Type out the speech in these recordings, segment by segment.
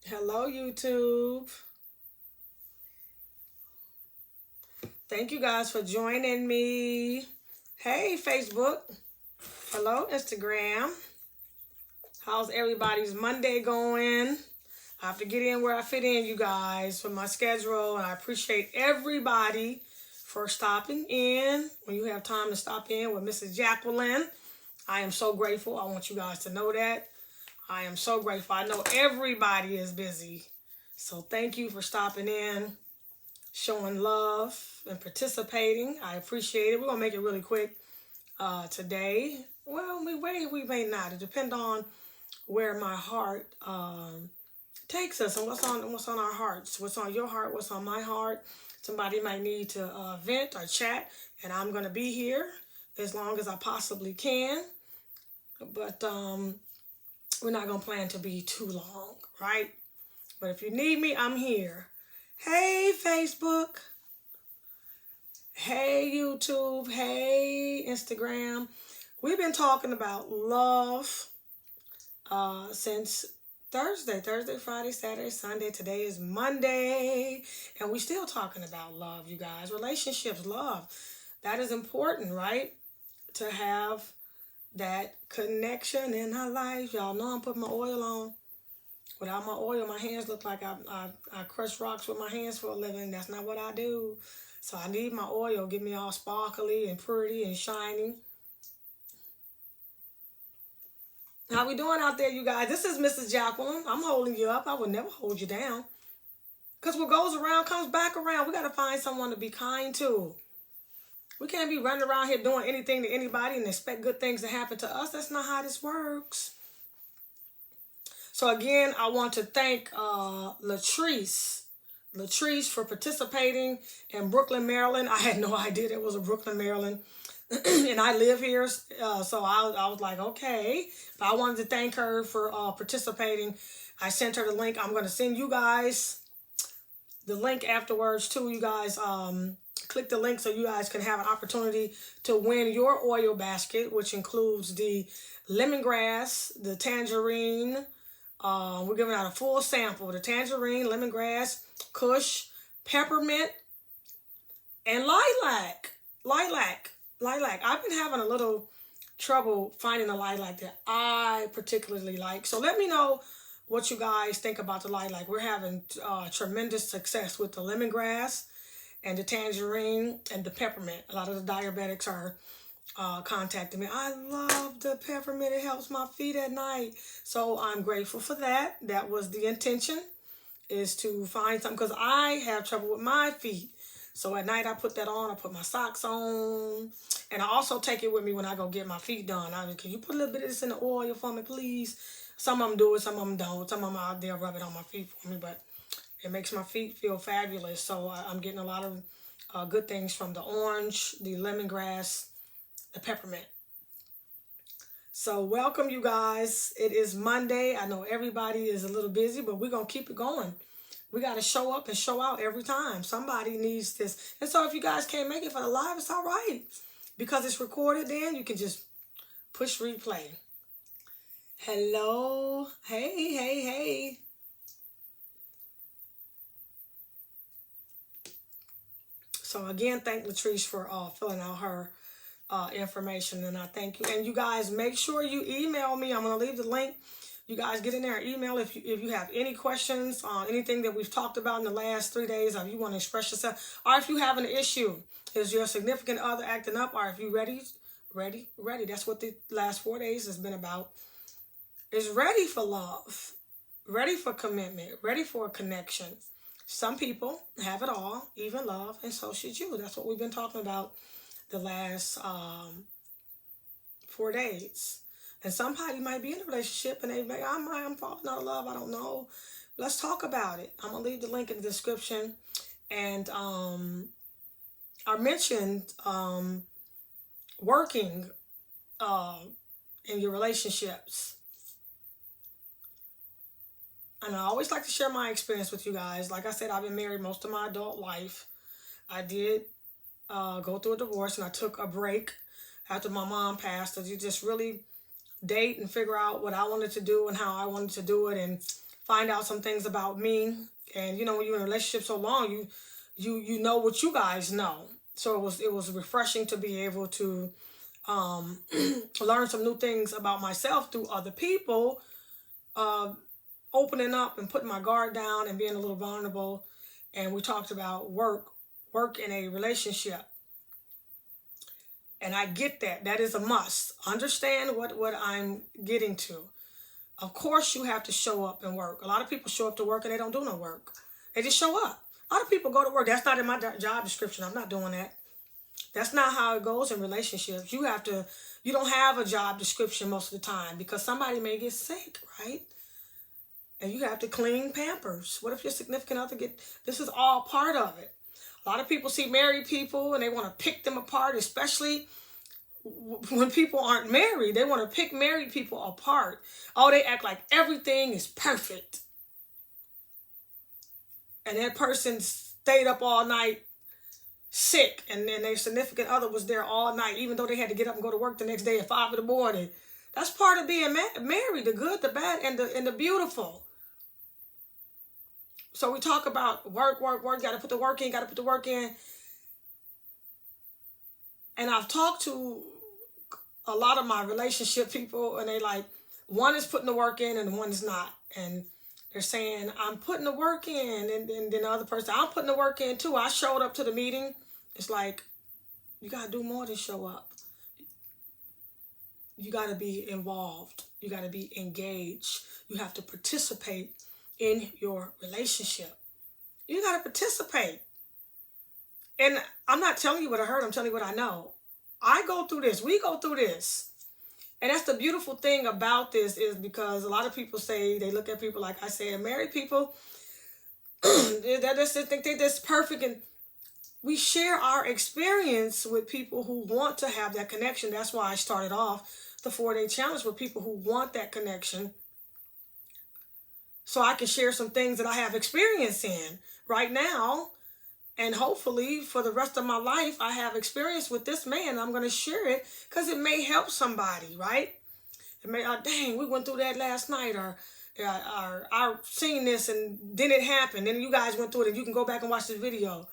Hello, YouTube. Thank you guys for joining me. Hey, Facebook. Hello, Instagram. How's everybody's Monday going? I have to get in where I fit in, you guys, for my schedule. And I appreciate everybody for stopping in. When you have time to stop in with Mrs. Jacqueline, I am so grateful. I want you guys to know that. I am so grateful. I know everybody is busy. So thank you for stopping in, showing love, and participating. I appreciate it. We're going to make it really quick today. Well, we may not. It depends on where my heart takes us and what's on our hearts. What's on your heart, what's on my heart. Somebody might need to vent or chat, and I'm going to be here as long as I possibly can. But we're not going to plan to be too long, right? But if you need me, I'm here. Hey, Facebook. Hey, YouTube. Hey, Instagram. We've been talking about love since Thursday, Friday, Saturday, Sunday. Today is Monday. And we're still talking about love, you guys. Relationships, love. That is important, right? To have that connection in our life. Y'all know I'm putting my oil on. Without my oil, my hands look like I crush rocks with my hands for a living. That's not what I do. So I need my oil. Get me all sparkly and pretty and shiny. How we doing out there, you guys? This is Mrs. Jacqueline. I'm holding you up. I would never hold you down. Because what goes around comes back around. We got to find someone to be kind to. We can't be running around here doing anything to anybody and expect good things to happen to us. That's not how this works. So again, I want to thank Latrice for participating in Brooklyn, Maryland. I had no idea it was a Brooklyn, Maryland. And I live here, so I was like, okay. But I wanted to thank her for participating. I sent her the link. I'm going to send you guys the link afterwards too. You guys click the link so you guys can have an opportunity to win your oil basket, which includes the lemongrass, the tangerine. We're giving out a full sample. The tangerine, lemongrass, kush, peppermint, and lilac. I've been having a little trouble finding a lilac that I particularly like. So let me know what you guys think about the lilac. We're having tremendous success with the lemongrass and the tangerine and the peppermint. A lot of the diabetics are contacting me. I love the peppermint. It helps my feet at night. So I'm grateful for that. That was the intention, is to find something, because I have trouble with my feet. So at night I put that on. I put my socks on. And I also take it with me when I go get my feet done. Can you put a little bit of this in the oil for me, please? Some of them do it, some of them don't. Some of them out there rub it on my feet for me. But it makes my feet feel fabulous. So I'm getting a lot of good things from the orange, the lemongrass, the peppermint. So welcome, you guys. It is Monday. I know everybody is a little busy, but we're going to keep it going. We got to show up and show out every time. Somebody needs this. And so if you guys can't make it for the live, it's all right. Because it's recorded, then you can just push replay. Hello. Hey. So again, thank Latrice for filling out her information, and I thank you. And you guys, make sure you email me. I'm going to leave the link. You guys get in there and email if you have any questions on anything that we've talked about in the last 3 days, or if you want to express yourself, or if you have an issue. Is your significant other acting up, or if you ready? That's what the last 4 days has been about. Is ready for love, ready for commitment, ready for a connection. Some people have it all, even love, and so should you. That's what we've been talking about the last 4 days. And somebody might be in a relationship and they may, I'm falling out of love, I don't know. Let's talk about it. I'm going to leave the link in the description. And I mentioned working in your relationships. And I always like to share my experience with you guys. Like I said, I've been married most of my adult life. I did go through a divorce, and I took a break after my mom passed to just really date and figure out what I wanted to do and how I wanted to do it, and find out some things about me. And, you know, when you're in a relationship so long, you know what you guys know. So it was refreshing to be able to learn some new things about myself through other people, opening up and putting my guard down and being a little vulnerable. And we talked about work in a relationship. And I get that. That is a must. Understand what I'm getting to. Of course, you have to show up and work. A lot of people show up to work and they don't do no work. They just show up. A lot of people go to work. That's not in my job description. I'm not doing that. That's not how it goes in relationships. You don't have a job description most of the time because somebody may get sick, right? And you have to clean Pampers. What if your significant other this is all part of it. A lot of people see married people and they want to pick them apart, especially when people aren't married. They want to pick married people apart. Oh, they act like everything is perfect. And that person stayed up all night sick, and then their significant other was there all night, even though they had to get up and go to work the next day at 5 in the morning. That's part of being married, the good, the bad, and the beautiful. So we talk about work, got to put the work in, And I've talked to a lot of my relationship people, and they like, one is putting the work in and one is not. And they're saying, I'm putting the work in. And then the other person, I'm putting the work in too. I showed up to the meeting. It's like, you got to do more than show up. You got to be involved. You got to be engaged. You have to participate in your relationship. You got to participate. And I'm not telling you what I heard. I'm telling you what I know. I go through this. We go through this. And that's the beautiful thing about this is because a lot of people say, they look at people like I said, married people, they just think they're this perfect. And we share our experience with people who want to have that connection. That's why I started off the 4-day challenge with people who want that connection. So I can share some things that I have experience in right now. And hopefully for the rest of my life, I have experience with this man. I'm going to share it because it may help somebody, right? It may, dang, we went through that last night, or I've seen this and then it happened. And you guys went through it and you can go back and watch the video.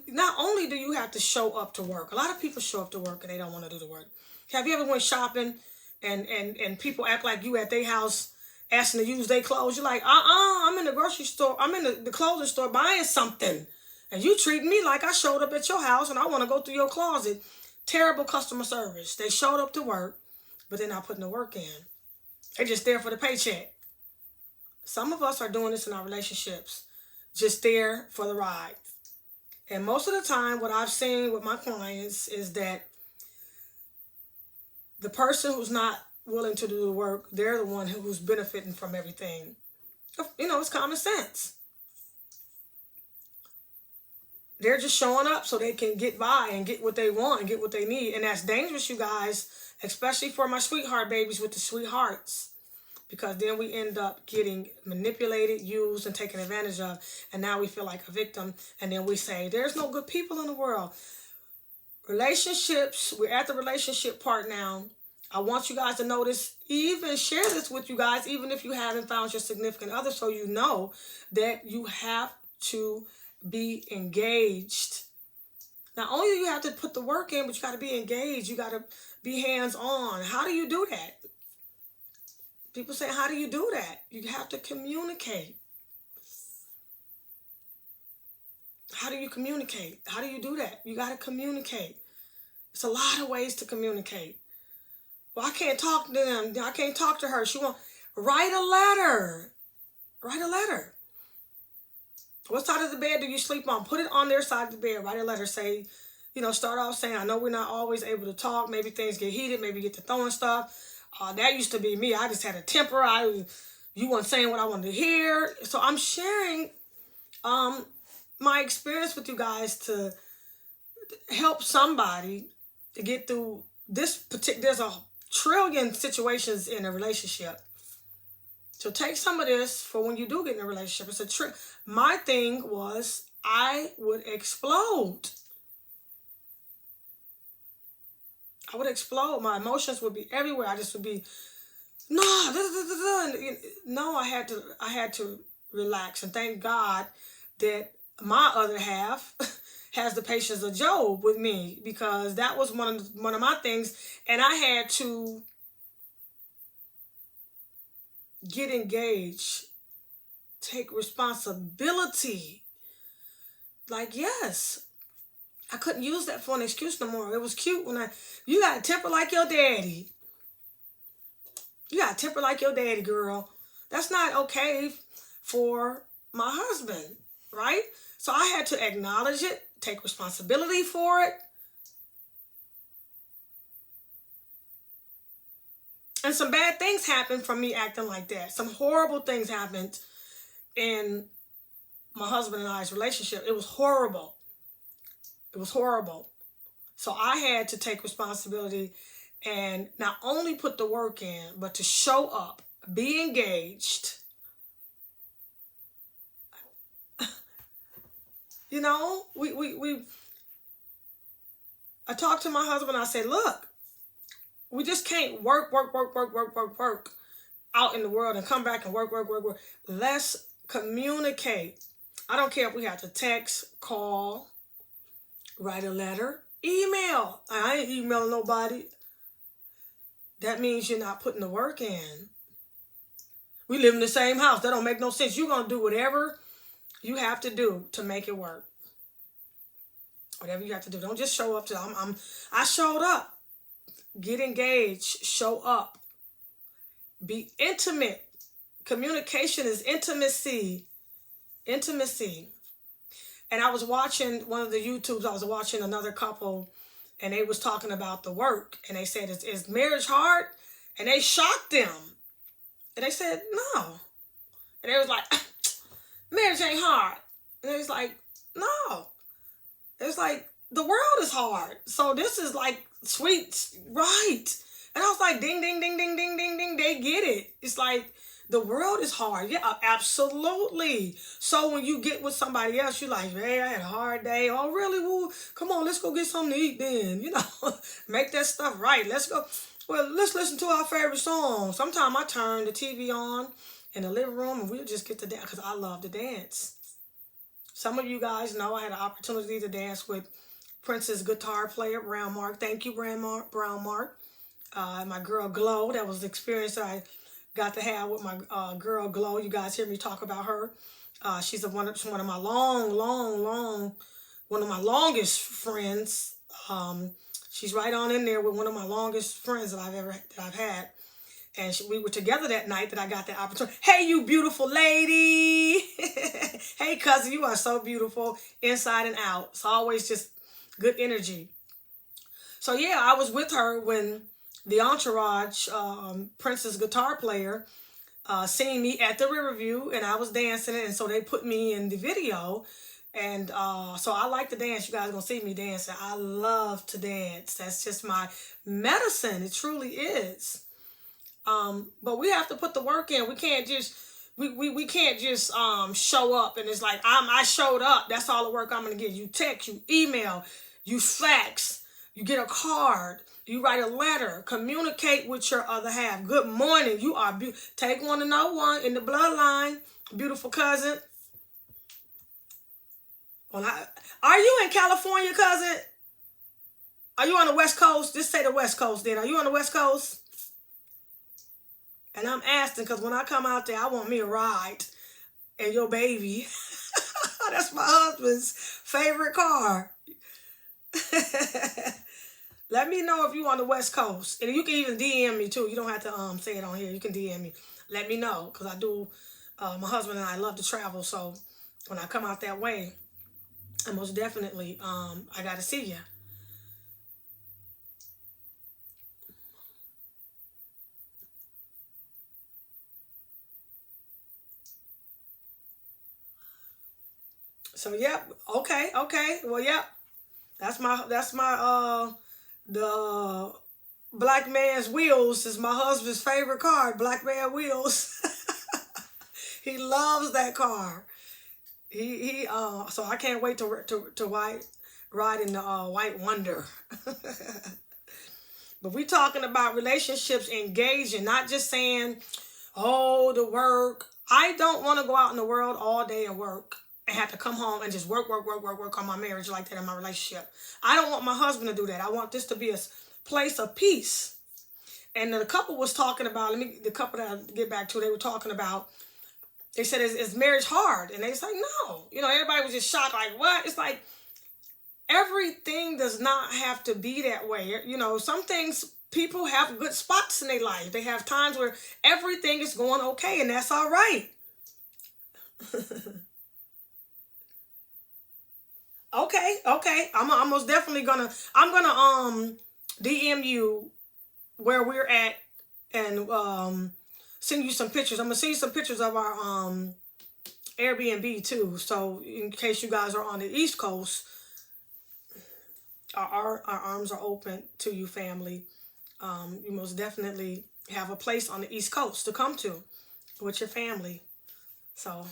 Not only do you have to show up to work, a lot of people show up to work and they don't want to do the work. Have you ever went shopping and people act like you at their house asking to use their clothes? You're like, I'm in the grocery store. I'm in the clothing store buying something. And you treat me like I showed up at your house and I want to go through your closet. Terrible customer service. They showed up to work, but they're not putting the work in. They're just there for the paycheck. Some of us are doing this in our relationships. Just there for the ride. And most of the time, what I've seen with my clients is that the person who's not willing to do the work, they're the one who's benefiting from everything. You know, it's common sense. They're just showing up so they can get by and get what they want and get what they need. And that's dangerous, you guys, especially for my sweetheart babies with the sweethearts. Because then we end up getting manipulated, used, and taken advantage of. And now we feel like a victim. And then we say, there's no good people in the world. Relationships, we're at the relationship part now. I want you guys to know this, even share this with you guys, even if you haven't found your significant other, so you know that you have to be engaged. Not only do you have to put the work in, but you got to be engaged. You got to be hands-on. How do you do that? People say, how do you do that? You have to communicate. How do you communicate? How do you do that? You got to communicate. It's a lot of ways to communicate. Well, I can't talk to them. I can't talk to her. She won't. Write a letter. Write a letter. What side of the bed do you sleep on? Put it on their side of the bed. Write a letter. Say, start off saying, I know we're not always able to talk. Maybe things get heated. Maybe you get to throwing stuff. That used to be me. I just had a temper. You weren't saying what I wanted to hear. So I'm sharing my experience with you guys to help somebody to get through this particular. There's a trillion situations in a relationship. So take some of this for when you do get in a relationship. It's a trick. My thing was I would explode. I would explode. My emotions would be everywhere. I just would be No, no, I had to relax, and thank God that my other half has the patience of Job with me, because that was one of my things, and I had to get engaged, take responsibility. Like, yes, I couldn't use that for an excuse no more. It was cute when you got a temper like your daddy. You got a temper like your daddy, girl. That's not okay for my husband, right? So I had to acknowledge it, take responsibility for it. And some bad things happened from me acting like that. Some horrible things happened in my husband and I's relationship. It was horrible. It was horrible. So I had to take responsibility and not only put the work in, but to show up, be engaged. You know, I talked to my husband. I said, look, we just can't work out in the world and come back and work. Let's communicate. I don't care if we have to text, call, write a letter, email. I ain't emailing nobody. That means you're not putting the work in. We live in the same house. That don't make no sense. You're going to do whatever you have to do to make it work. Whatever you have to do. Don't just show up to, I showed up. Get engaged. Show up. Be intimate. Communication is intimacy. Intimacy. And I was watching one of the YouTubes. I was watching another couple, and they was talking about the work. And they said, is marriage hard? And they shocked them. And they said, no. And they was like, marriage ain't hard. And they was like, no. It's like, the world is hard. So this is like sweet, right? And I was like, ding, ding, ding, ding, ding, ding, ding. They get it. It's like, the world is hard. Yeah, absolutely. So when you get with somebody else, you're like, hey, I had a hard day. Oh, really? Well, come on, let's go get something to eat then. You know, make that stuff right. Let's go. Well, let's listen to our favorite song. Sometimes I turn the TV on in the living room and we'll just get to dance because I love to dance. Some of you guys know I had an opportunity to dance with Prince's guitar player, Brown Mark. Thank you, Brown Mark. My girl Glow, that was the experience that I got to have with my girl Glow. You guys hear me talk about her. She's one of my one of my longest friends. She's right on in there with one of my longest friends that I've had. And we were together that night that I got the opportunity. Hey, you beautiful lady. Hey, cousin, you are so beautiful inside and out. It's always just good energy. So, yeah, I was with her when the entourage, Prince's guitar player, seen me at the Riverview, and I was dancing, and so they put me in the video. And so I like to dance. You guys are going to see me dancing. I love to dance. That's just my medicine. It truly is. But we have to put the work in. We can't just we can't just show up and it's like I showed up. That's all the work I'm gonna get. You text, you email, you fax, you get a card, you write a letter, communicate with your other half. Good morning. You are take one to know one in the bloodline, beautiful cousin. Are you in California, cousin? Are you on the West Coast? Just say the West Coast then. Are you on the West Coast? And I'm asking because when I come out there, I want me a ride. And your baby. That's my husband's favorite car. Let me know if you're on the West Coast. And you can even DM me too. You don't have to say it on here. You can DM me. Let me know. Because I do, my husband and I love to travel. So when I come out that way, I most definitely, I got to see you. So yep, okay. Well, yep. That's my the Black Man's Wheels is my husband's favorite car, Black Man Wheels. He loves that car. So I can't wait to ride in the White Wonder. But we talking about relationships, engaging, not just saying, oh, the work. I don't want to go out in the world all day and work and have to come home and just work on my marriage like that in my relationship. I don't want my husband to do that. I want this to be a place of peace. And the couple was talking about, the couple that I get back to, they were talking about, they said, is marriage hard? And they was like, no. You know, everybody was just shocked, like, what? It's like, everything does not have to be that way. You know, some things, people have good spots in their life. They have times where everything is going okay, and that's all right. Okay. I'm most definitely gonna, DM you where we're at and send you some pictures. I'm gonna send you some pictures of our Airbnb too. So in case you guys are on the East Coast, our arms are open to you, family. You most definitely have a place on the East Coast to come to with your family. So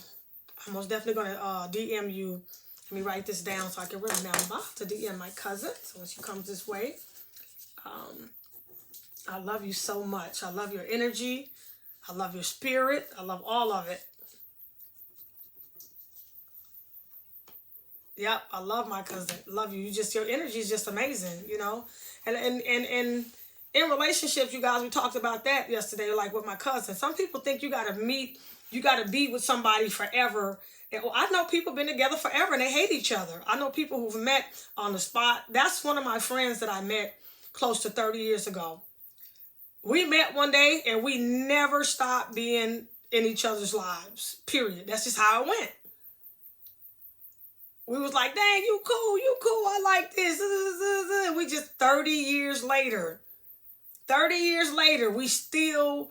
I'm most definitely going to DM you. Let me write this down so I can remember. I'm about to DM my cousin. So when she comes this way, I love you so much. I love your energy. I love your spirit. I love all of it. Yep, I love my cousin. Love you. Your energy is just amazing, you know. And in relationships, you guys, we talked about that yesterday, like with my cousin. Some people think you gotta be with somebody forever. And I know people been together forever and they hate each other. I know people who've met on the spot. That's one of my friends that I met close to 30 years ago. We met one day and we never stopped being in each other's lives, period. That's just how it went. We was like, dang, you cool, I like this. We just 30 years later, we still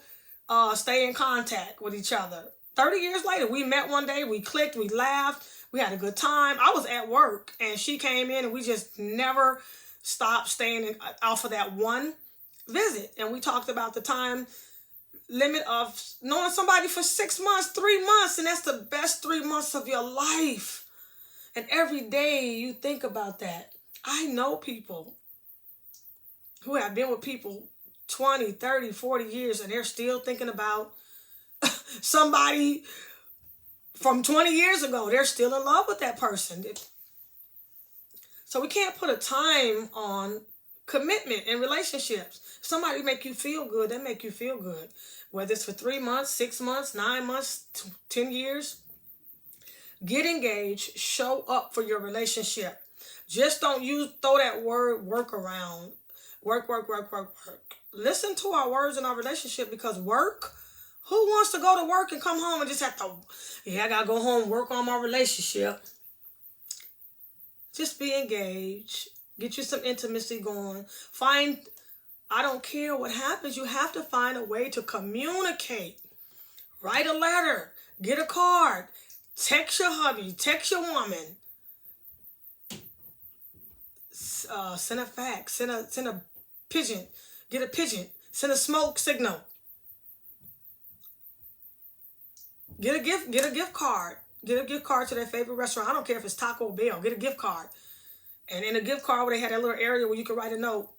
stay in contact with each other. 30 years later, we met one day, we clicked, we laughed, we had a good time. I was at work and she came in and we just never stopped staying off of that one visit. And we talked about the time limit of knowing somebody for 6 months, 3 months, and that's the best 3 months of your life. And every day you think about that. I know people who have been with people 20, 30, 40 years and they're still thinking about somebody from 20 years ago. They're still in love with that person. So we can't put a time on commitment in relationships. Somebody make you feel good, they make you feel good. Whether it's for 3 months, 6 months, 9 months, 10 years. Get engaged, show up for your relationship. Just don't throw that word work around. Work. Listen to our words in our relationship, because work, who wants to go to work and come home and just have to, I gotta go home, work on my relationship. Just be engaged. Get you some intimacy going. I don't care what happens, you have to find a way to communicate. Write a letter, get a card. Text your hubby, text your woman, send a fax, send a pigeon, get a pigeon, send a smoke signal, get a gift card to their favorite restaurant. I don't care if it's Taco Bell, get a gift card. And in a gift card where they had that little area where you can write a note,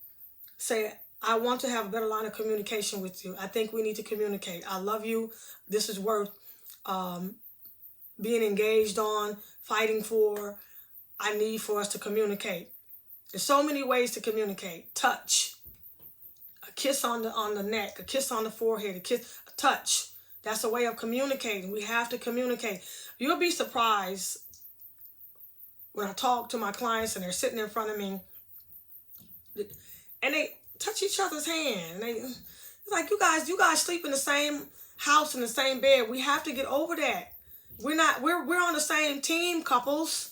say, I want to have a better line of communication with you. I think we need to communicate. I love you. This is worth being engaged on, fighting for. I need for us to communicate. There's so many ways to communicate. Touch, a kiss on the neck, a kiss on the forehead, a touch. That's a way of communicating. We have to communicate. You'll be surprised when I talk to my clients and they're sitting in front of me and they touch each other's hand. It's like, you guys sleep in the same house, in the same bed. We have to get over that. We're on the same team, couples.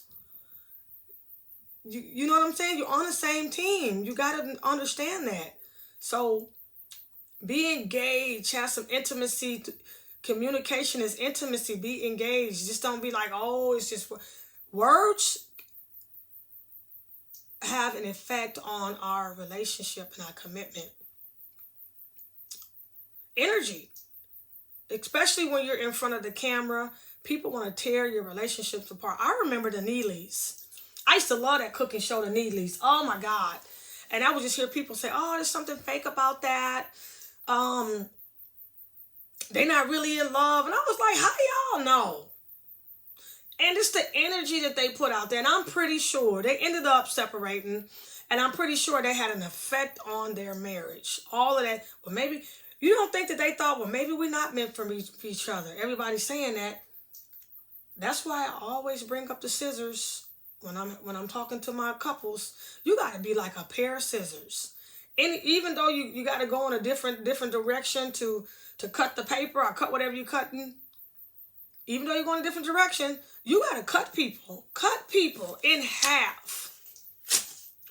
You know what I'm saying? You're on the same team. You got to understand that. So be engaged, have some intimacy. Communication is intimacy. Be engaged. Just don't be like, oh, it's just words have an effect on our relationship and our commitment. Energy, especially when you're in front of the camera. People want to tear your relationships apart. I remember the Neelys. I used to love that cooking show, the Neelys. Oh my God. And I would just hear people say, oh, there's something fake about that. They're not really in love. And I was like, how do y'all know? And it's the energy that they put out there. And I'm pretty sure they ended up separating. And I'm pretty sure they had an effect on their marriage. All of that. Well, maybe you don't think that they thought, well, maybe we're not meant for each other. Everybody's saying that. That's why I always bring up the scissors when I'm talking to my couples. You got to be like a pair of scissors. And even though you got to go in a different direction to cut the paper or cut whatever you're cutting, even though you're going a different direction, you got to cut people in half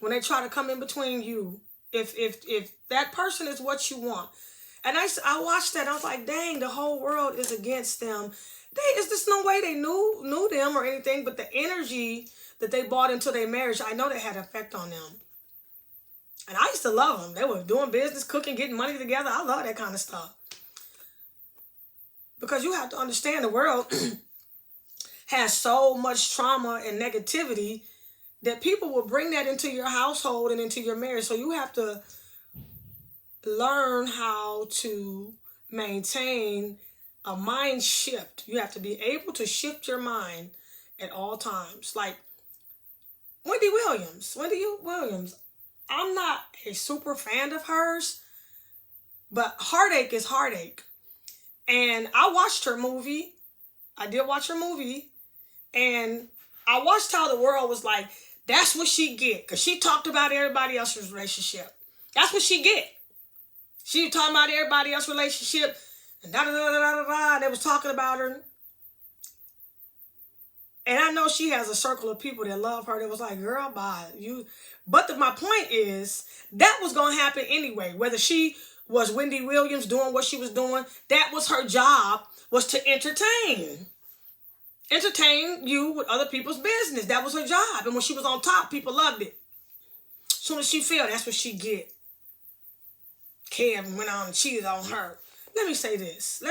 when they try to come in between you. If that person is what you want. And I watched that. I was like, dang, the whole world is against them. Is this no way they knew them or anything, but the energy that they brought into their marriage, I know that had an effect on them. And I used to love them. They were doing business, cooking, getting money together. I love that kind of stuff. Because you have to understand the world has so much trauma and negativity that people will bring that into your household and into your marriage. So you have to learn how to maintain a mind shift. You have to be able to shift your mind at all times. Like Wendy Williams. I'm not a super fan of hers, but heartache is heartache. And I watched her movie. I did watch her movie. And I watched how the world was like, that's what she get. Because she talked about everybody else's relationship. That's what she get. She was talking about everybody else's relationship. And da-da-da-da-da-da. They was talking about her. And I know she has a circle of people that love her that was like, girl, bye. But my point is, that was going to happen anyway. Whether she was Wendy Williams doing what she was doing, that was her job, was to entertain. Entertain you with other people's business. That was her job. And when she was on top, people loved it. As soon as she fell, that's what she get. Kevin went on and cheated on her. Let me say this.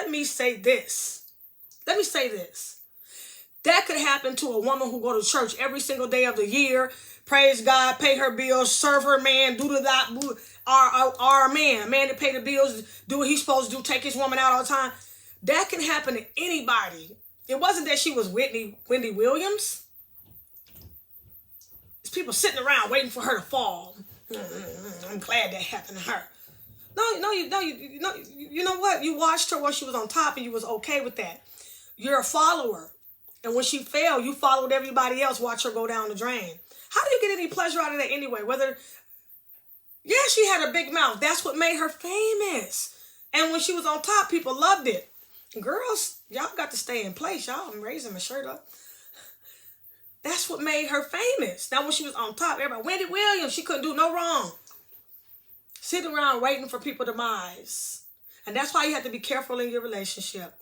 That could happen to a woman who go to church every single day of the year, praise God, pay her bills, serve her man, do the our man that pay the bills, do what he's supposed to do, take his woman out all the time. That can happen to anybody. It wasn't that she was Wendy Williams. It's people sitting around waiting for her to fall. I'm glad that happened to her. No, you know what? You watched her when she was on top and you was okay with that. You're a follower. And when she fell, you followed everybody else, watch her go down the drain. How do you get any pleasure out of that anyway? Yeah, she had a big mouth. That's what made her famous. And when she was on top, people loved it. Girls, y'all got to stay in place. Y'all, I'm raising my shirt up. That's what made her famous. Now, when she was on top, everybody, Wendy Williams, she couldn't do no wrong. Sitting around waiting for people's demise. And that's why you have to be careful in your relationship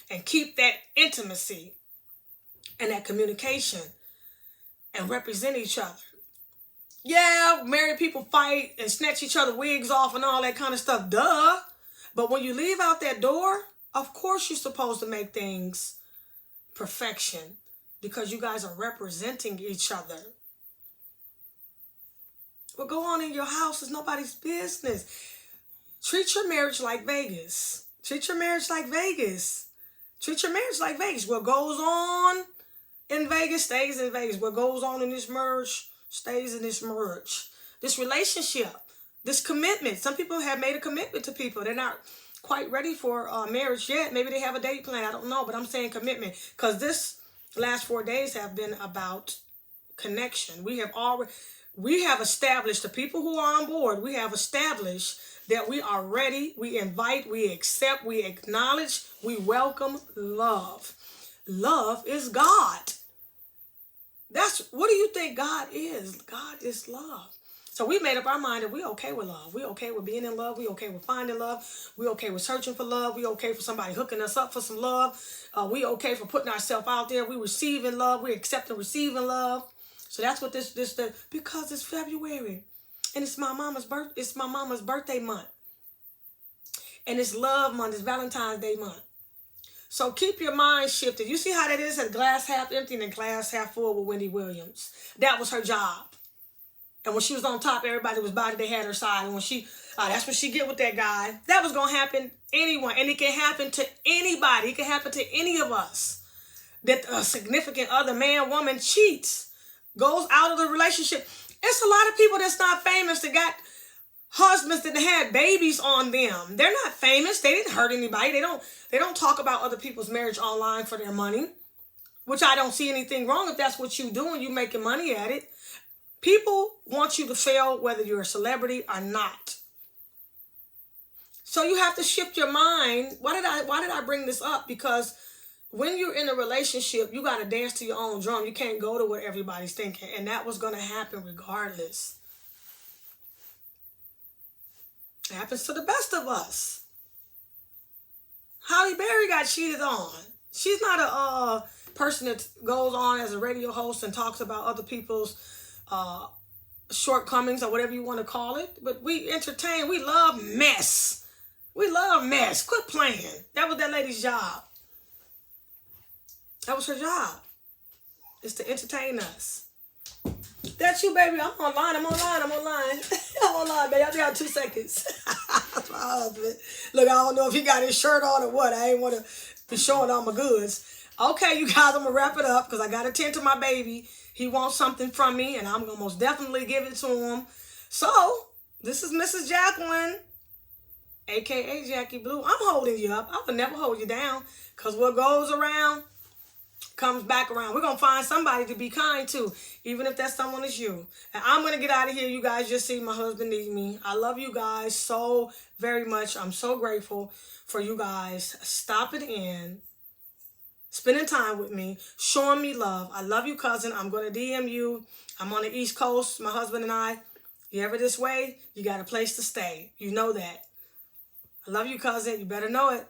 and keep that intimacy and that communication and represent each other. Yeah, married people fight and snatch each other wigs off and all that kind of stuff. Duh. But when you leave out that door, of course you're supposed to make things perfection because you guys are representing each other. What go on in your house is nobody's business. Treat your marriage like Vegas. Treat your marriage like Vegas. Treat your marriage like Vegas. What goes on in Vegas stays in Vegas. What goes on in this marriage stays in this marriage. This relationship, this commitment. Some people have made a commitment to people. They're not quite ready for marriage yet. Maybe they have a date plan. I don't know. But I'm saying commitment. Because this last 4 days have been about connection. We have established, the people who are on board, we have established that we are ready. We invite, we accept, we acknowledge, we welcome love. Love is God. What do you think God is? God is love. So we made up our mind that we're okay with love. We're okay with being in love. We're okay with finding love. We're okay with searching for love. We're okay for somebody hooking us up for some love. We're okay for putting ourselves out there. We're receiving love. We're accepting receiving love. So that's what this because it's February and it's my mama's birthday month. And it's love month, it's Valentine's Day month. So keep your mind shifted. You see how that is? A glass half empty and a glass half full with Wendy Williams. That was her job. And when she was on top, everybody was body, they had her side. And when that's what she get with that guy. That was going to happen anyone. And it can happen to anybody. It can happen to any of us. That a significant other, man, woman, cheats, goes out of the relationship. It's a lot of people that's not famous that got husbands that had babies on them. They're not famous. They didn't hurt anybody. They don't talk about other people's marriage online for their money, which I don't see anything wrong if that's what you do and you making money at it. People want you to fail whether you're a celebrity or not. So you have to shift your mind. Why did I bring this up? Because when you're in a relationship, you got to dance to your own drum. You can't go to what everybody's thinking. And that was going to happen regardless. It happens to the best of us. Halle Berry got cheated on. She's not a person that goes on as a radio host and talks about other people's shortcomings or whatever you want to call it. But we entertain. We love mess. We love mess. Quit playing. That was that lady's job. That was her job. Is to entertain us. That's you, baby. I'm online. I'm online, baby. I got 2 seconds. That's my husband. Look, I don't know if he got his shirt on or what. I ain't want to be showing all my goods. Okay, you guys, I'm going to wrap it up because I got to tend to my baby. He wants something from me, and I'm going to most definitely give it to him. So, this is Mrs. Jacqueline, a.k.a. Jackie Blue. I'm holding you up. I will never hold you down because what goes around comes back around. We're going to find somebody to be kind to, even if that someone is you. And I'm going to get out of here. You guys just see my husband need me. I love you guys so very much. I'm so grateful for you guys stopping in, spending time with me, showing me love. I love you, cousin. I'm going to DM you. I'm on the East Coast, my husband and I. You ever this way, you got a place to stay. You know that. I love you, cousin. You better know it.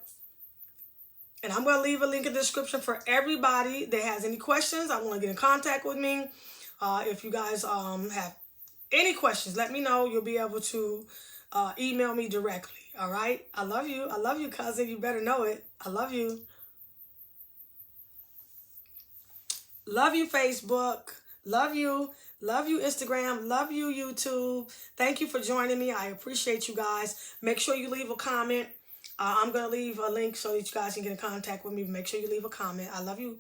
And I'm going to leave a link in the description for everybody that has any questions. I want to get in contact with me. If you guys have any questions, let me know. You'll be able to email me directly. All right? I love you. I love you, cousin. You better know it. I love you. Love you, Facebook. Love you. Love you, Instagram. Love you, YouTube. Thank you for joining me. I appreciate you guys. Make sure you leave a comment. I'm going to leave a link so that you guys can get in contact with me. Make sure you leave a comment. I love you.